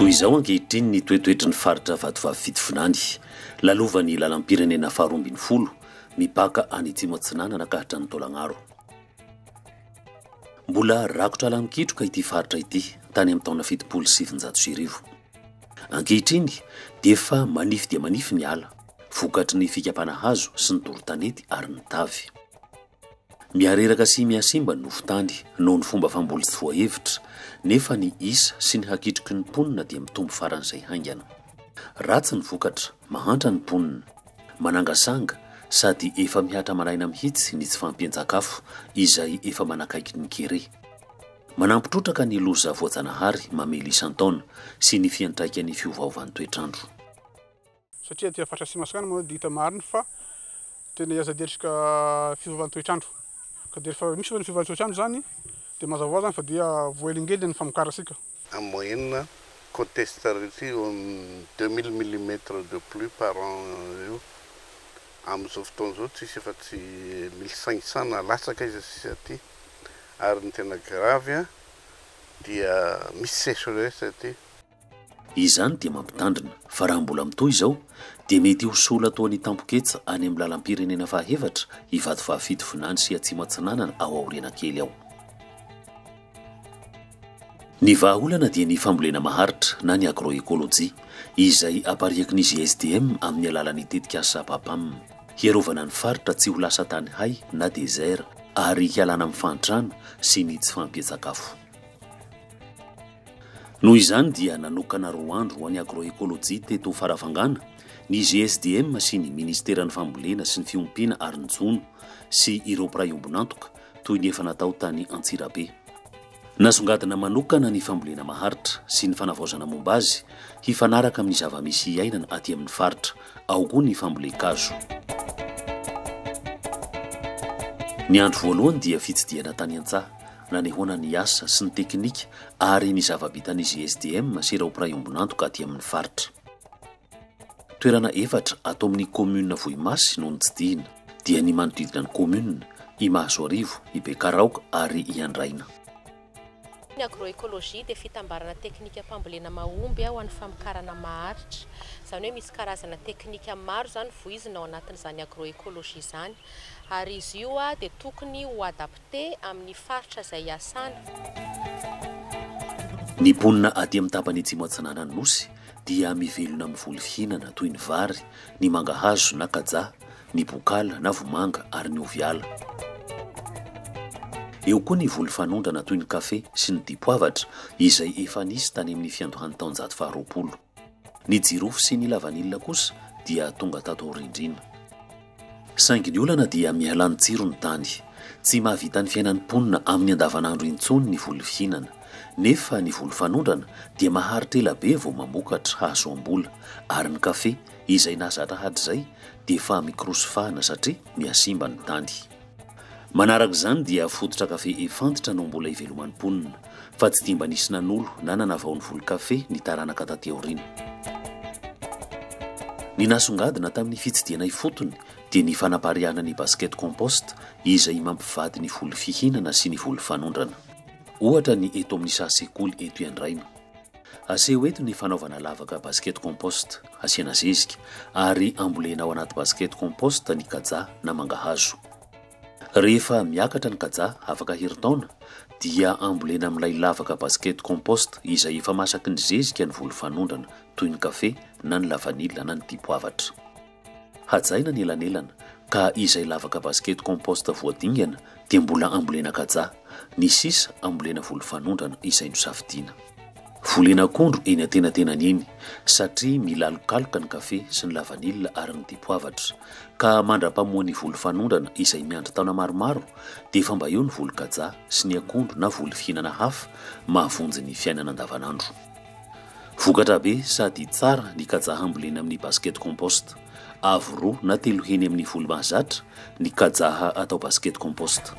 toy izao ankehitriny ny toetoetry ny faritra vatovavy lalovany lalam-pirenena faharoa ambin'ny folo mipaka any Atsimo Atsinanana kahatra ny Taolagnaro. Mbola rakotra ala mikitroka ity faritra ity tany amin'ny taona 770. Ankehitriny dia efa manify dia manify ny ala, vokatry ny fikapana hazo sy ny toro-tanety ary ny tavy. Miareraka sy miasimba ny nofotany noho ny fomba famboly tsy voahevitra, nefa ny isa sy ny hakitroky ny mponina dia mitombo faran'izay haingana. Ratsy ny vokatra, mahantra ny mponina, manangasanga sady efa mihatra maraina mihitsy ny tsy fampian-tsakafo izay efa manakaiky ny kere. Manampitrotraka ny loza voajanahary mamely isan-taona sy ny fiantraika ny fiovaovan'ny toetrandro. Satria dia fatra sy masakana moa dia hita marina fa tena iazaderisika fiovaovan'ny toetrandro. Ka dia rehefa misy ny fiovaovan'ny toetrandro zany dia mazava zany fa dia voaelingely ny famokarasika. En moyenne, contesterait 2000 mm de pluie par an. Amin'izao fotoana izao tsisy efa tsy 1500 na latsaka izy sisy aty. Ary ny tena gravy dia misy sécheresse aty. Izany dia mampitandrina fa raha mbola mitoy izao dia mety ho sola toa ny tampoketsa any amin'ny lalam-pirenena fahefatra Vatovavy sy Atsimo Atsinanana ao aoriana kely ao. Ny vahaolana dia ny fambolena maharitra na ny agroekôlôjia izay apariaky ny GSDM amin'ny alalan'ny tetikasa PAPAM, hiarovana ny faritra tsy ho lasa tany hay na désert ary hialana amin'ny fantrana sy ny tsy fampian-tsakafo. Noho izany dia nanokana 2 andro ho an'ny agroekôlôjia teto Farafangana ny GSDM sy ny Ministeran'ny Fambolena sy ny Fiompiana ary ny Jono sy ireo mpiray-ombonantoka toy ny efa natao tany Antsirabe. Nasongadina manokana ny fambolena maharitra sy ny fanavaozana momba azy hifanaraka amin'ny zava-misy iainana aty amin'ny faritra, ao koa ny fambolem-kazo. Ny andro voalohany dia fitsidihana tany an-tsaha, nanehoana ny asa sy ny teknika ary ny zava-bitan'ny GSDM sy ireo mpiray-ombonantoka aty amin'ny faritra. Toerana 4 atao amin'ny commune Vohimasy no notsidihina, dia ny manodidina ny commune i Mahasoarivo, i Bekaraoka ary i Andraina. Ny agroekôlôjia dia fitambarana teknika fambolena mahomby ho an'ny famokarana maharitra. Izany hoe misy karazana teknika maro zany voizina ao anatin'izany agroekôlôjia izany, ary izy io dia tokony ho adapté amin'ny faritra izay hiasana. Ny mponina aty amin'ny tapany Atsimo Atsinanana Nosy dia mivelona amin'ny voly fihinana toy ny vary, ny mangahazo na kaja, ny bokala na vomanga ary ny oviala. Eo koa ny voly fanondrana toy ny kafe sy ny dipoavatra izay efa nisy tany amin'ny fiandohan'ny taonjato faharoapolo. Ny jirofo sy ny lavanilina kosa dia tonga tato rindrina. Saingy ny olana dia mihalany tsiro ny tany, tsy mahavita ny fiainan'ny mponina amin'ny andavanandro intsony ny voly fihinana, nefa ny voly fanondrana dia maharitra ela be vao mamokatra hahasoam-bola, ary ny kafe izay nahazatra hatrizay dia efa mikrosofahana satria miasimba ny tany. Manaraka izany dia fototra kafe efantitra no mbola iveloman'ny mponina, fa tsy timba nisy nanolo na nanavao ny voly kafe ny taranaka taty aoriana. Ny nasongadina tamin'ny fitsidihana ifotony dia ny fanapariahana ny basket compost izay mampivady ny voly fihinana sy ny voly fanondrana. Ohatra ny eto amin'ny sasekoly eto Andraina. Aseho eto ny fanaovana lavaka basket compost, asiana zezika ary ambolena ao anaty basket compost ny kaja na mangahazo. Rehefa miakatra ny kaja afaka herintaona dia ambolena amin'ilay lavaka basket compost izay efa masaky ny zezika ny voly fanondrana toy ny kafe na ny lavanila na ny dipoavatra. Hajaina ny elanelana ka izay lavaka basket compost voadingana dia mbola ambolena kaja, ny sisa ambolena voly fanondrana izay nosafidiana. Volena akondro eny antenatenany eny satria milalokaloka ny kafe sy ny lavanila ary ny dipoavatra, ka mandra-pamoa ny voly fanondrana izay miandry taona maromaro dia efa mba eo ny voly kaja sy ny akondro na voly fihinana hafa mahavonjy ny fiainana andavanandro. Vokatra be sady tsara ny kaja ambolena amin'ny basket compost, avo 2 na 3 heny amin'ny voly mahazatra ny kaja atao basket compost.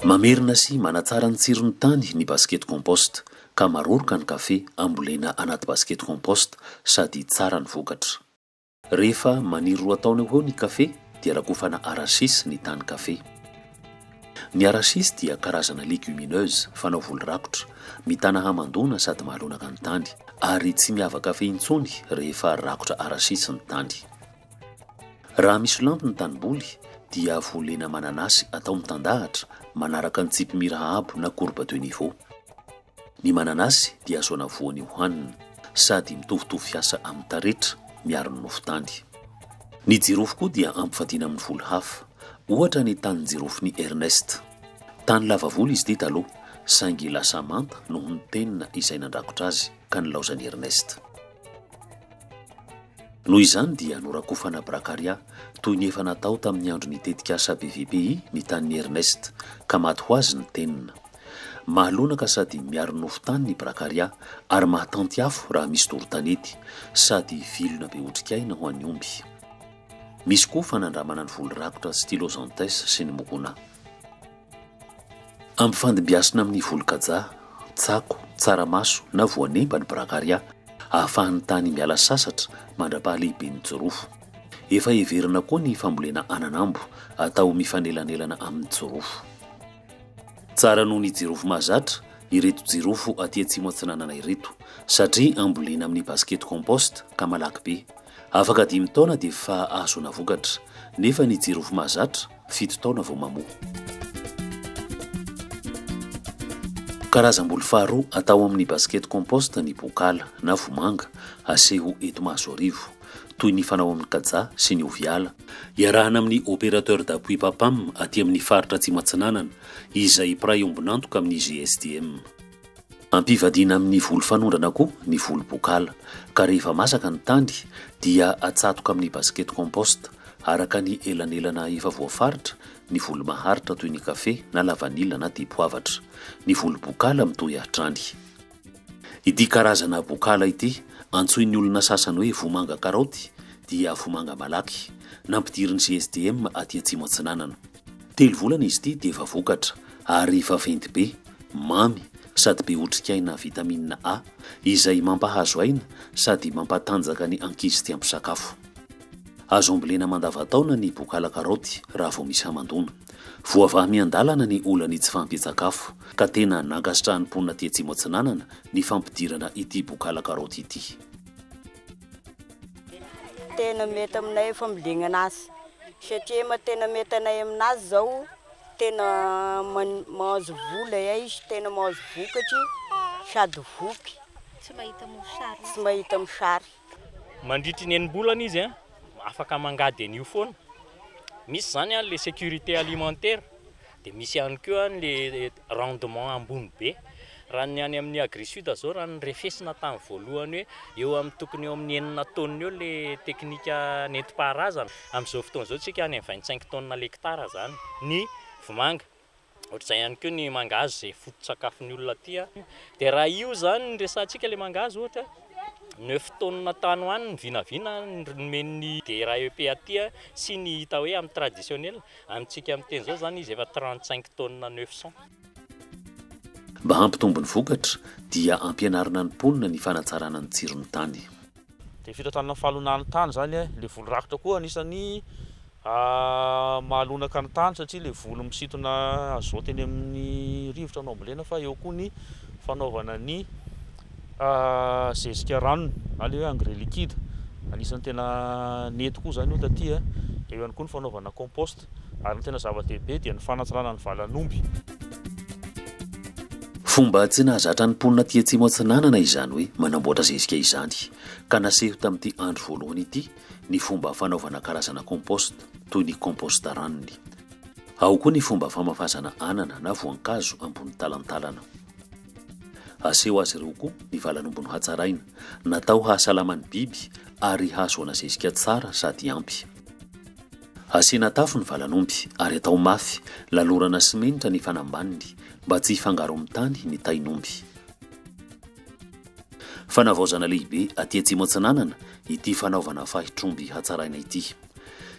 Mamerina sy manatsara ny tsirony tany ny basket compost, ka maroroka ny kafe ambolena anaty basket compost sady tsara ny vokatra. Rehefa maniry 2 taona eo ny kafe dia rakofana arasisy ny tany kafe. Ny arachis dia karazana légumineuse fanao volo rakotra, mitana hamandona sady mahalonaka ny tany ary tsy miavaka fe intsony rehefa rakotra arachis ny tany. Raha misy lampy ny tanimboly dia volena mananasy atao mitandahatra manaraka ny tsipimira abo na courbe de niveau. Ny mananasy dia asoana voany hohanina sady mitovitovy fiasa amin'ny taretra miaro ny nofo tany. Ny jirofo koa dia ampifadiana amin'ny volo hafa, ohatra ny tany jirofo ny Ernest. Tany lava volo izy ity taloha, saingy lasa manta noho ny tenina izay nandrakotra azy ka nilaozany Ernest. Noho izany dia norakofana brakaria toy ny efa natao tamin'ny andro ny tetikasa BVPI ny tanin'ny Ernest ka maty ho azy ny tenina. Mahalonaka sady miaro nofo tany ny brakaria ary mahatanty afo raha misy torotanety sady vilona be otrikaina ho an'ny omby. Misy koa fanandramana ny volo rakotra stylosanthèse sy ny mokona. Ampifandimbiasina amin'ny volo-kaja, tsako, tsaramaso na voanemba ny brakaria ahafahan'ny tany miala sasatra mandra-pahalehibe ny jirofo. Efa heverina koa ny fambolena ananambo atao mifanelanelana amin'ny jirofo. Tsara noho ny jirofo mahazatra ireto jirofo aty atsimo antsinanana ireto satria ambolena amin'ny basket compost ka malaky be. Afaka 5 taona dia efa azo navokatra, nefa ny jirofo mahazatra 7 taona vao mamoa. Karazam-bolo faharoa atao amin'ny basket compost ny bokala na vomanga aseho eto Mahazoarivo toy ny fanao amin'ny kaja sy ny oviala, iarahana amin'ny opérateur d'appui papam aty amin'ny faritra atsimo antsinanana izay pray ombonantoka amin'ny GSDM. Ampivadiana amin'ny volo fanondrana koa ny volo bokala ka rehefa masaka ny tany dia atsatoka amin'ny basket compost araka ny elanelana efa voafaritra ny volo maharitra toy ny kafe na lavanila na dipoavatra, ny volo bokala mitohy hatrany. Ity karazana bokala ity antsoin'ny olona sasany hoe vomanga karaoty dia vomanga malaky nampidiriny GSDM aty atsimo antsinanana. 3 volana izy ity dia efa vokatra ary vaventy be, mamy sady be otrikaina vitamine A izay mampahazo aina sady mampatanjaka ny ankizy tia misakafo. Azo ambolena mandavataona ny bokala karaoty raha vao misy hamandona. Voavaha miandalana ny olana tsy fampitsakafo ka tena nankasitrahan'ny mponina aty atsimo antsinanana ny fampidirana ity bokala karaoty ity. Tena mety aminay fambolena anazy satria tena mety anay aminazy zao tena mahazo vola izy, tena mahazo vokatry sady voky tsy mahita mosary. Mandritry ny enim-bolana izy afaka mangady an'io foana. Misy zany le sécurité alimentaire dia misy ihany koa le rendement ambony be. Raha ny any amin'ny Agri-Sud zao raha ny refesina tamin'ny voalohany hoe eo amin'ny tokony eo amin'ny 9 taonina eo le teknika nentim-paharazana. Amin'izao fotoana izao tsika any 25 taonina l'hectare zany ny vomanga. Ohatr'izay ihany koa ny mangahazo izay foto-tsakafon'ny olona aty. Dia raha io zany resantsika le mangahazo ohatra 9 taonina tany hoany ny vinavina men'ny dia raha EP aty sy ny hita hoe amin'ny traditionnel amintsika amin'ny teny zao zany izy efa 35 taonina 900. Mba hampitombo ny vokatra dia ampianarana ny mponina ny fanatsarana ny tsirony tany. Dia fitantanana fahalonan'ny tany zany le volo rakotra koa anisany mahalonaka ny tany satria le volo misintona azoteny amin'ny rivotra no ambolena fa eo koa ny fanaovana ny zezika ranony na le hoe engrais liquide anisany tena nety koa zany io taty. Eo ihany koa ny fanaovana compost ary ny tena zava-dehibe dia ny fanatsarana ny valan'omby. Fomba tsy nahazatra ny mponina aty atsimo antsinanana izany hoe manamboatra zezika izany ka naseho tamin'ity andro voalohany ity ny fomba fanaovana karazana compost toy ny compost ranony. Ao koa ny fomba famafazana anana na voankazo ambony talantalana. Aseho azy ireo koa ny valan'omby no hatsaraina, natao hahasalamany biby ary hahazoana zezika tsara sady ampy. Asiana tafo ny valan'omby ary atao mafy, lalorana simenitra ny fanambaniny mba tsy hifangaro amin'ny tany ny tain'omby. Fanavaozana lehibe aty atsimo antsinanana ity fanaovana fahitromby hatsaraina ity.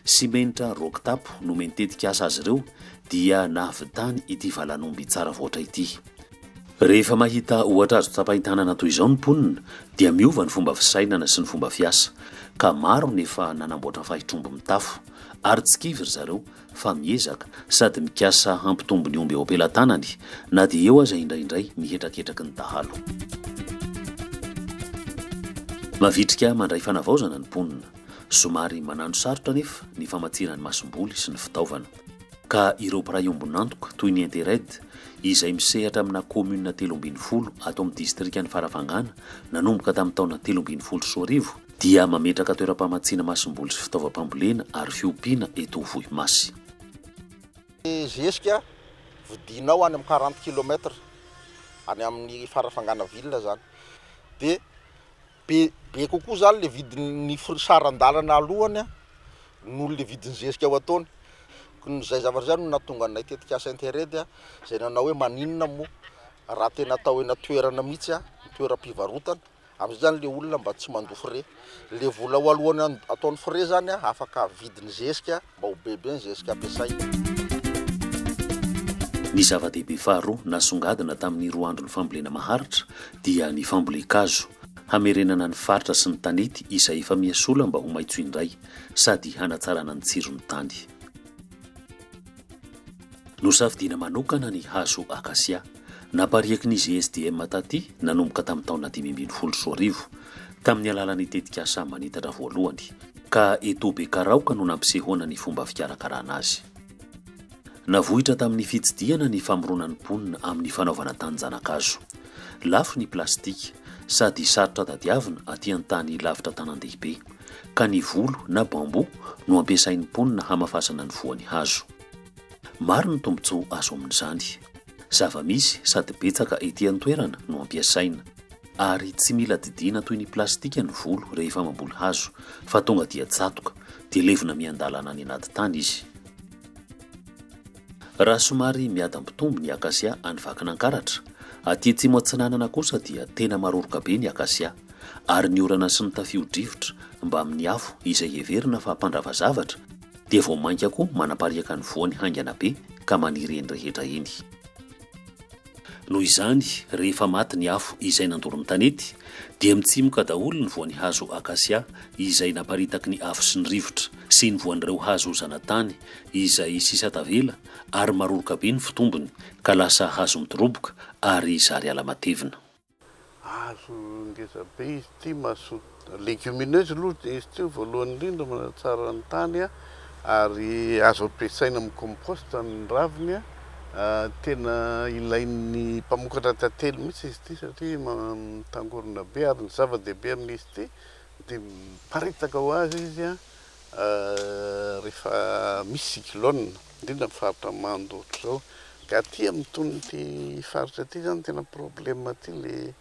Simenitra rock-tapo no mentetika asa azy ireo dia nahavitany ity valan'omby tsara voatra ity. Rehefa mahita ohatra azo tsapahin-tanana toy izao ny mponina dia miova ny fomba fisainana sy ny fomba fiasa ka maro nefa nanamboatra fahitromby mitafo ary tsy kivy zareo fa miezaka sady mikasa hampitombo ny omby eo ampelantanany na dia eo aza indraindray mihetraketraky ny dahalo. Mavitrika mandray fanavaozana ny mponina, somary manano sarotra nefa ny famatsirany masomboly sy ny fitaovana. Ka ireo mpiray ombin'antoka toy ny Intered izay misehatra amina komuna 320 ato amin'ny distrikany Farafangana nanomboka tamin'ny taona 314 dia mametraka toeram-pamatsiana masomboly sy fitaovam-pambolena ary fiompiana eto Vohimasy. Zesika vidinao any amin'ny 40 km any amin'ny Farafangana ville zany. De be kokoa zany le vidin'ny sarandalana alohany noho le vidin'ny zesika ao ataony. Zay zavatra zany no natonga anay tetika asa Intered zay nanao hoe maninona mo raha tena atao ena toerana mihitsy toeram-pivarotana am'izay zany le olona mba tsy mandoa frais. Le vola ao alohany ataony frais zany afaka vidiny zesika mba ho bebe ny zesika ampiasay. Ny zava-dehibe faharoa nasongadina tamin'ny 2 andron'ny fambolena maharitra dia ny fambolekazo, hamerenana ny faritra sy ny tanety izay efa miasola mba ho maitso indray sady hanatsarana ny tsiron'ny tany. Nosafidina manokana ny hazo akasia, napariaky ny GSDM taty nanomboka tamin'ny taona 2012 tamin'ny alalan'ny tetikasa manitatra voalohany, ka eto Bekaraoka no nampisehoana ny fomba fikarakarana azy. Navohitra tamin'ny fitsidiana ny famoronan'ny mponina amin'ny fanaovana tanjanakazo. Lafo ny plastika sady sarotra tadiavina aty an-tany lavitra tanan-dehibe, ka ny volo na bambo no ampiasain'ny mponina hamafasana ny voan'ny hazo. Maro ny tombontsoa azo amin'izany. Zava-misy sady betsaka ety an-toerana no ampiasaina, ary tsy mila didina toy ny plastika ny volo rehefa mamboly hazo fa tonga dia tsatoka dia levona miandalana any anaty tany izy. Raha somary miadam-pitombo ny akasia any Vakinankaratra, aty atsimo atsinanana kosa dia tena maroroka be ny akasia ary ny orana sy ny tafio-drivotra mba amin'ny afo izay heverina fa hampandrava zavatra dia vao mainka koa manapariaka ny voany haingana be ka maniry eny rehetra eny. Noho izany, rehefa maty ny afo izay nandoro ny tanety dia mitsimoka daholo ny voan'ny hazo akasia izay naparitaky ny afo sy ny rivotra sy ny voan'ireo hazo zanatany izay sisa tavela ary maroroka be ny fitombony ka lasa hazo midoroboka ary zary ala matevina. Hazo ngeza be izy ty mahasoa légumineuse aloha izy ty voalohany indrindra manatsara ny tany ary azo ampiasaina amin'ny compost ny raviny tena ilain'ny mpamokatra tantely mihitsy izy ty satria mitangorona be ary ny zava-dehibe amin'izy ty dia miparitaka ho azy izy rehefa misy cyclone indrindra mifaritra mandotro zao. Ka aty amin'itony ty faritra ty zany tena problème ty le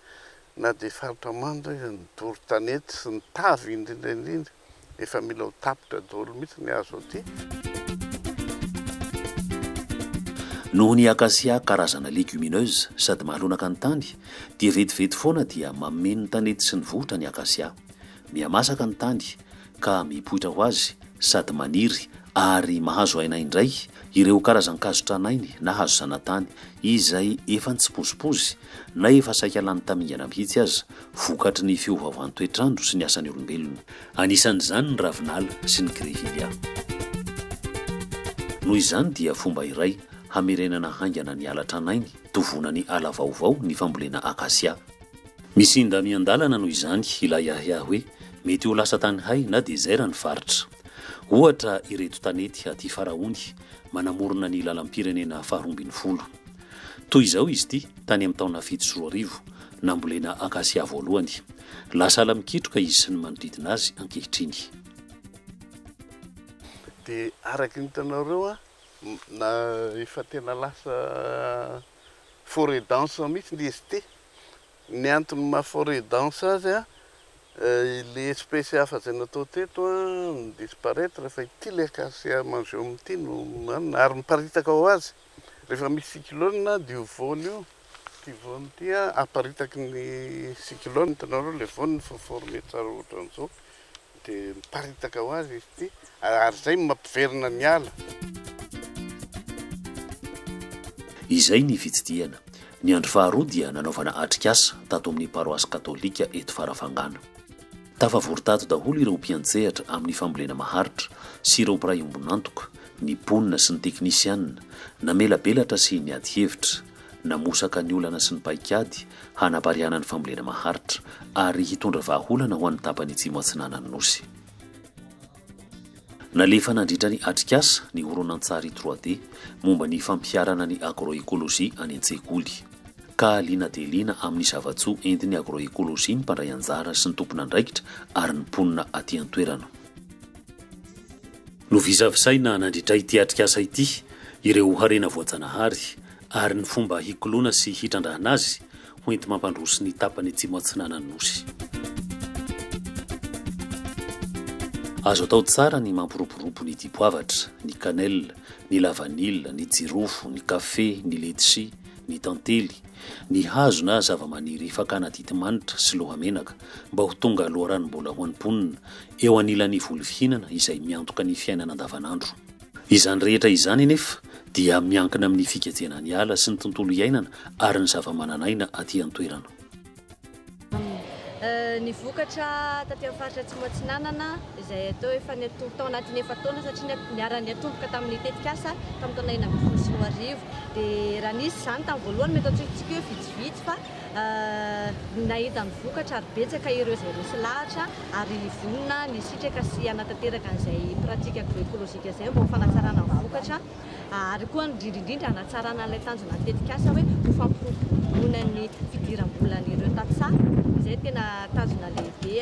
na dia faritra mando izy ny doro tanety sy ny tavy indrindra efa mila ho tapitra daholo mihitsy ny azo aty. Noho ny akasia karazana légumineuse sady mahalonaka ny tany dia vetivety foana dia mameno ny tanety sy ny vohitra ny akasia. Mihamasaka ny tany ka mipoitra ho azy sady maniry ary mahazo aina indray ireo karazan-kazo tranainy na hazo zanatany izay efa tsy pozipozy na efa saika lany tamingana mihitsy aza vokatry ny fiovaovan'ny toetrandro sy ny asan'ny olombelona. Anisan'izany ny ravinala sy ny grevillea. Noho izany dia fomba iray hamerenana haingana ny ala tranainy tovona ny ala vaovao ny fambolena akasia. Misinda miandalana noho izany ilay ahia hoe mety ho lasa tany hay na dezera ny faritra. Ohatra ireto tanety aty Farahony manamorona ny lalam-pirenena faharombiny folo. Toy izao izy ty tany amin'ny taona 7 nambolena akasia voalohany. Lasa ala mikitroka izy sy ny manodidina azy ankehitriny. Dia araky ny hitanareo na efa tena lasa forêt dense mihitsy ny izy ty. Ny antony maha forêt dense azy le espèce hafa zay natao teto disparaître rehefa ity le akasia manzo amin'ity no ary miparitaka ho azy rehefa misy cyclone dia voany io ty voany ty aparitaky ny cyclone. Hitanareo le voany forme tsara ohatran'izao dia miparitaka ho azy izy ty ary zay mampiverina ny ala. Izay ny fitsidiana. Ny andro faharoa dia nanaovana atrikasa tato amin'ny paroasy katolika eto Farafangana. Tafavory-tato daholo ireo mpiantsehatra amin'ny fambolena maharitra sy ireo mpiray ombon'antoka, ny mponina sy ny teknisianina, namelabelatra sy niady hevitra, namosaka ny olana sy ny paikady hanapariana ny fambolena maharitra ary hitondra vahaolana ho an'ny tapany Atsimo Atsinanana Nosy. Nalefa nandritra ny atrikasa ny horonan-tsary 3D momba ny fampiarana ny agroekôlôjia any an-tsekoly, ka liana dia liana amin'ny zavatsoa entin'ny agroekôlôjia ny mpandray anjara sy ny tompona andraikitra ary ny mponina aty an-toerana. Novisavisaina nandritra ity atrikasa ity ireo harena voajanahary ary ny fomba hikolona sy hitrandrahana azy ho enti mampandroso ny tapany Atsimo Atsinanana Nosy. Azo atao tsara ny mampiroporopo ny dipoavatra, ny kanelina, ny lavanila, ny jirofo, ny kafe, ny letisia, ny tantely, ny hazo na zava-maniry fakana titimanitra sy lohamenaka mba ho tonga loharanom-bola ho an'ny mponina eo anilan'ny voly fihinana izay miantoka ny fiainana andavanandro. Izany rehetra izany nefa dia miankina amin'ny fikajena ny ala sy ny tontolo iainana ary ny zava-mananaina aty an-toerana. Ny vokatra taty amin'ny faritra Atsimo Atsinanana izay atao efa tao anatin'ny efa taona satria niara-ny atomboka tamin'ny tetikasa tamin'ny taona 2021 dia raha nisy izany tamin'ny voalohany mety atsointsika hoe vitsivitsy fa nahita ny vokatra ary betsaka ireo izay resy lahatra ary vonona ny sitraka sy anatanteraka an'izay pratika agroekôlôjika izay mba ho fanatsarana ny vokatra ary koa indrindrindrindra hanatsarana an'ilay tanjona tetikasa hoe ho fampirombona ny fidiram-bolan'ireo tatsa izay tena tanjona lehibe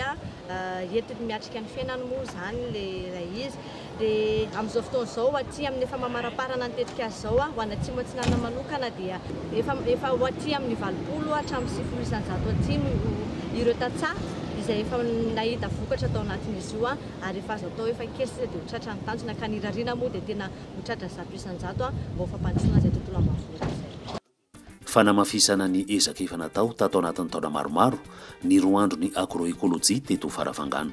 entiny miatrika ny fiainany moa izany ilay izy. Dia amin'izao fotoana izao aty amin'ny efa mamaraparana ny tetikasa izao ho an'ny Atsimo Atsinanana manokana dia efa ho aty amin'ny 20 hatramin'ny 900 aty ireo tatsa izay efa nahita vokatra tao anatin'izy io ary efa azo atao efa kesitra dia ho tratra ny tanjona ka ny rariana moa dia tena ho tratra 100% mba ho fampandrosoana izay tontolo ambanivohitra izay. Fanamafisana ny ezaka efa natao tato anatin'ny taona maromaro ny roa andro ny agroekôlôjia teto Farafangana.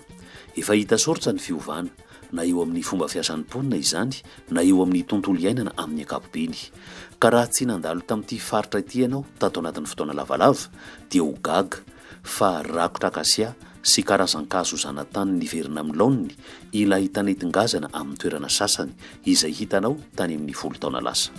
Efa hita soratra ny fiovana na eo amin'ny fomba fiasan'ny mponina izany na eo amin'ny tontolo iainana amin'ny ankapobeny. Ka raha tsy nandalo tamin'ity faritra ity ianao tato anatin'ny fotoana lavalava dia ho gaga fa rakotra akasia sy karazan-kazo zanatany niverina amin'ny laoniny ilay tanetongazana amin'ny toerana sasany izay hitanao tany amin'ny 10 taona lasa.